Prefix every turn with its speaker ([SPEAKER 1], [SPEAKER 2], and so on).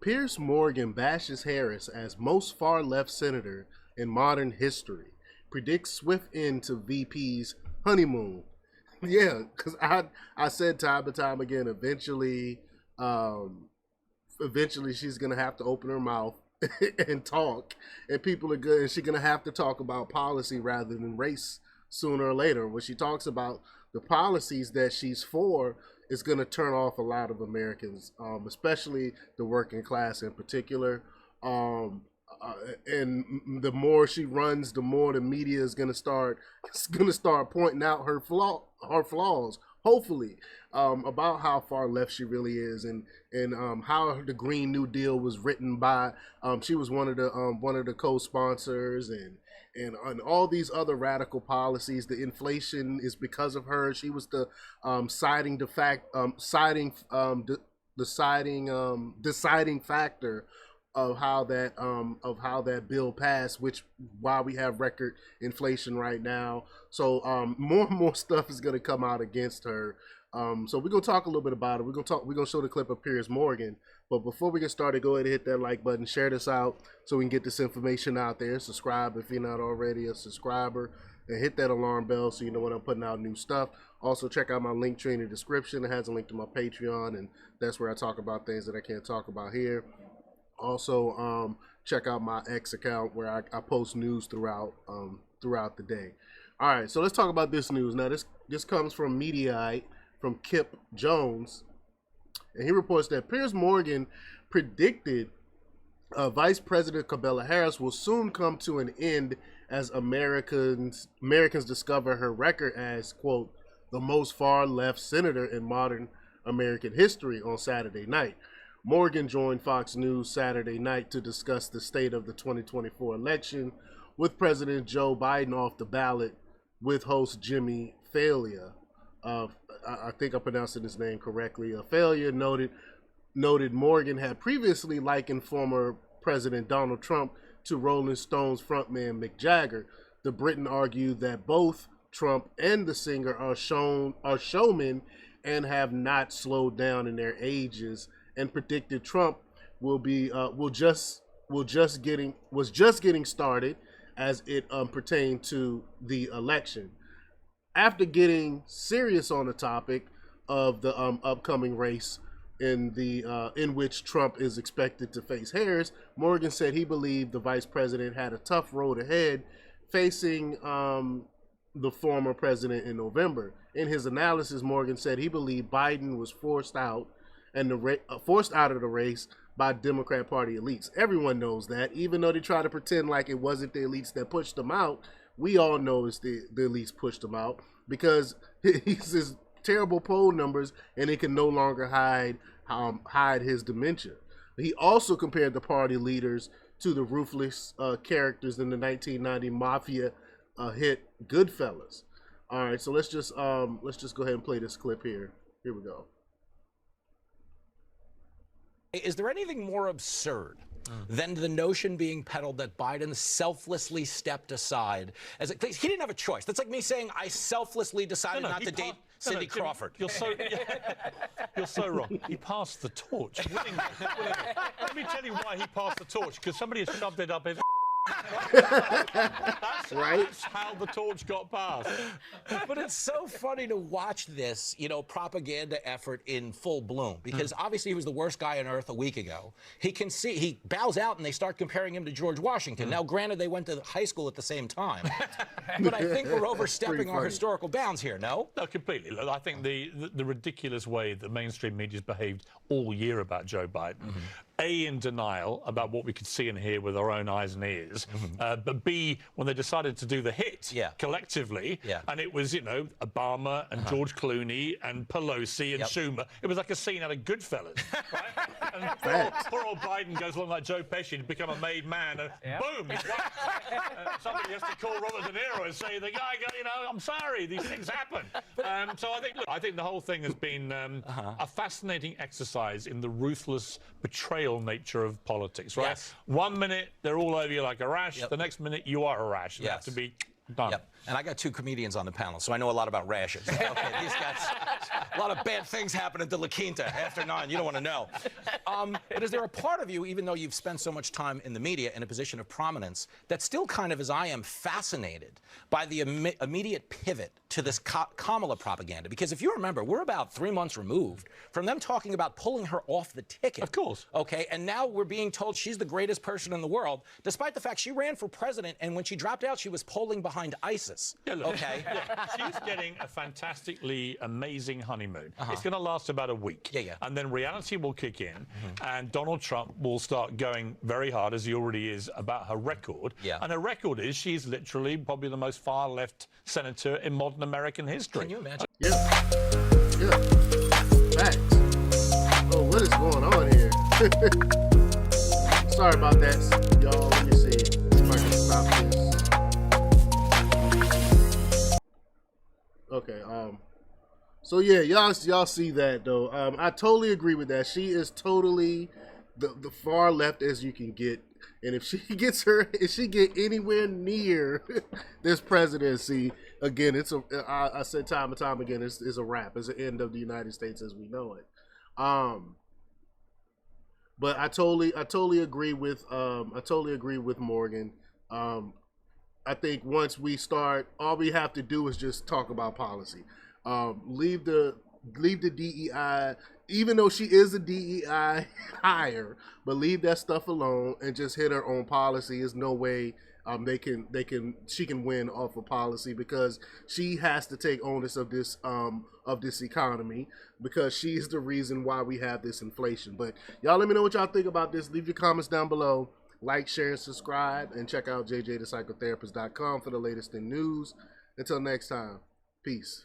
[SPEAKER 1] Piers Morgan bashes Harris as most far-left senator in modern history. Predicts swift end to VP's honeymoon. Yeah, because I said time and time again, eventually she's gonna have to open her mouth and talk, and people are good, and she's gonna have to talk about policy rather than race sooner or later. When she talks about the policies that she's for, it's gonna turn off a lot of Americans, especially the working class in particular. And the more she runs, the more the media is gonna start pointing out her flaws. Hopefully, about how far left she really is, and how the Green New Deal was written by. She was one of the co-sponsors, and all these other radical policies. The inflation is because of her. She was the deciding factor of how that bill passed, which why we have record inflation right now. So more and more stuff is going to come out against her. So we're gonna talk a little bit about it. We're gonna show the clip of Piers Morgan. But before we get started, go ahead and hit that like button, share this out so we can get this information out there. Subscribe if you're not already a subscriber, and hit that alarm bell so you know when I'm putting out new stuff. Also, check out my link tree in the description. It has a link to my Patreon, and that's where I talk about things that I can't talk about here. Also, check out my X account where I post news throughout the day. All right, so let's talk about this news. Now, this comes from Mediaite, from Kip Jones, and he reports that Piers Morgan predicted Vice President Kamala Harris will soon come to an end as Americans discover her record as, quote, the most far-left senator in modern American history on Saturday night. Morgan joined Fox News Saturday night to discuss the state of the 2024 election with President Joe Biden off the ballot with host Jimmy Failure. I think I'm pronouncing his name correctly. Failure noted Morgan had previously likened former President Donald Trump to Rolling Stones frontman Mick Jagger. The Briton argued that both Trump and the singer are showmen and have not slowed down in their ages, and predicted Trump was just getting started as it pertained to the election. After getting serious on the topic of the upcoming race in which Trump is expected to face Harris, Morgan said he believed the vice president had a tough road ahead facing the former president in November. In his analysis, Morgan said he believed Biden was forced out of the race by Democrat Party elites. Everyone knows that, even though they try to pretend like it wasn't the elites that pushed them out. We all know it's the elites pushed him out because he's his terrible poll numbers, and he can no longer hide his dementia. He also compared the party leaders to the ruthless characters in the 1990 mafia hit Goodfellas. All right, so let's just go ahead and play this clip here. Here we go.
[SPEAKER 2] Is there anything more absurd than the notion being peddled that Biden selflessly stepped aside? He didn't have a choice. That's like me saying I selflessly decided not to date Cindy Crawford.
[SPEAKER 3] You're so wrong. He passed the torch. Let me tell you why he passed the torch, because somebody has shoved it up his That's how the torch got passed.
[SPEAKER 2] But it's so funny to watch this, propaganda effort in full bloom, because obviously he was the worst guy on earth a week ago. He bows out and they start comparing him to George Washington. Now, granted, they went to high school at the same time, but I think we're overstepping our historical bounds here, no?
[SPEAKER 3] No, completely. Look, I think the ridiculous way the mainstream media's behaved all year about Joe Biden, A, in denial about what we could see and hear with our own eyes and ears, but B, when they decided to do the hit collectively, and it was, Obama and George Clooney and Pelosi and Schumer, it was like a scene out of Goodfellas, right? And poor old Biden goes along like Joe Pesci to become a made man, and boom, he's somebody has to call Robert De Niro and say, the guy got, I'm sorry, these things happen. So I think the whole thing has been a fascinating exercise in the ruthless betrayal nature of politics, right?
[SPEAKER 2] Yes.
[SPEAKER 3] 1 minute, they're all over you like a rash. The next minute, you are a rash. They have to be done.
[SPEAKER 2] And I got two comedians on the panel, so I know a lot about rashes. Okay, these guys. lot of bad things happen at the La Quinta after 9. You don't want to know. But is there a part of you, even though you've spent so much time in the media in a position of prominence, that still kind of, as I am, fascinated by the immediate pivot to this Kamala propaganda? Because if you remember, we're about 3 months removed from them talking about pulling her off the ticket.
[SPEAKER 3] Of course.
[SPEAKER 2] Okay, and now we're being told she's the greatest person in the world, despite the fact she ran for president, and when she dropped out, she was polling behind ISIS.
[SPEAKER 3] Yeah, look,
[SPEAKER 2] okay.
[SPEAKER 3] She's getting a fantastically amazing honeymoon. It's going to last about a week.
[SPEAKER 2] Yeah.
[SPEAKER 3] And then reality will kick in, and Donald Trump will start going very hard, as he already is, about her record.
[SPEAKER 2] Yeah.
[SPEAKER 3] And her record is she's literally probably the most far-left senator in modern American history.
[SPEAKER 2] Can you imagine?
[SPEAKER 1] Yeah. Facts. Oh, what is going on here? Sorry about that, y'all. Let me see if I can stop this. Okay. So yeah, y'all see that though. I totally agree with that. She is totally the far left as you can get. And if she get anywhere near this presidency, again, I said time and time again, it's a wrap. It's the end of the United States as we know it. But I totally agree with Morgan. I think once we start, all we have to do is just talk about policy. Leave the DEI, even though she is a DEI hire, but leave that stuff alone and just hit her own policy. There's no way she can win off of policy, because she has to take onus of this economy, because she's the reason why we have this inflation. But y'all let me know what y'all think about this. Leave your comments down below. Like, share, and subscribe, and check out jjthepsychotherapist.com for the latest in news. Until next time, peace.